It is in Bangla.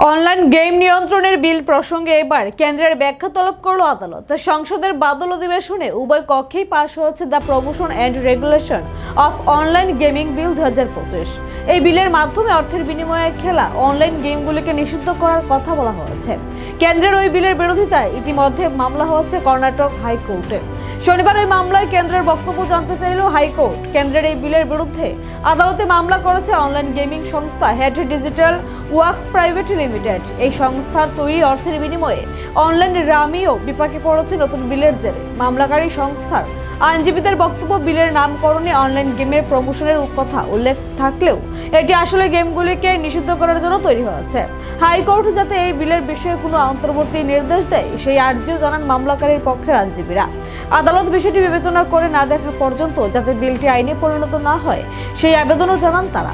অনলাইন গেম নিয়ন্ত্রণের বিল প্রসঙ্গে এবার কেন্দ্রের ব্যাখ্যা তলব করল আদালত। সংসদের বাদল অধিবেশনে উভয় কক্ষেই পাশ হয়েছে the promotion and regulation of online gaming বিল 2025। এই বিলের মাধ্যমে অর্থের বিনিময়ে খেলা অনলাইন গেমগুলিকে নিষিদ্ধ করার কথা বলা হয়েছে। কেন্দ্রের ওই বিলের বিরোধিতায় ইতিমধ্যে মামলা হয়েছে কর্ণাটক হাইকোর্টে। শনিবার ওই মামলায় কেন্দ্রের বক্তব্য জানতে চাইল হাইকোর্ট। কেন্দ্রের এই বিলের বিরুদ্ধে আদালতে মামলা করেছে অনলাইন গেমিং সংস্থা head digital works private limited. এই সংস্থার তৈরি অর্থের বিনিময়ে অনলাইন রামিও বিপাকে পড়েছে নতুন বিলের জেরে। মামলাকারী সংস্থার আইনজীবীদের বক্তব্য, বিলের নামকরণে অনলাইন গেমের প্রমোশনের কথা উল্লেখ থাকলেও এটি আসলে গেমগুলিকে নিষিদ্ধ করার জন্য তৈরি হয়েছে। হাইকোর্ট যাতে এই বিলের বিষয়ে কোনো অন্তর্বর্তী নির্দেশ দেয় সেই আর্জিও জানান মামলাকারীর পক্ষের আইনজীবীরা। আদালত বিষয়টি বিবেচনা করে না দেখা পর্যন্ত যাতে বিলটি আইনে পরিণত না হয় সেই আবেদনও জানান তারা।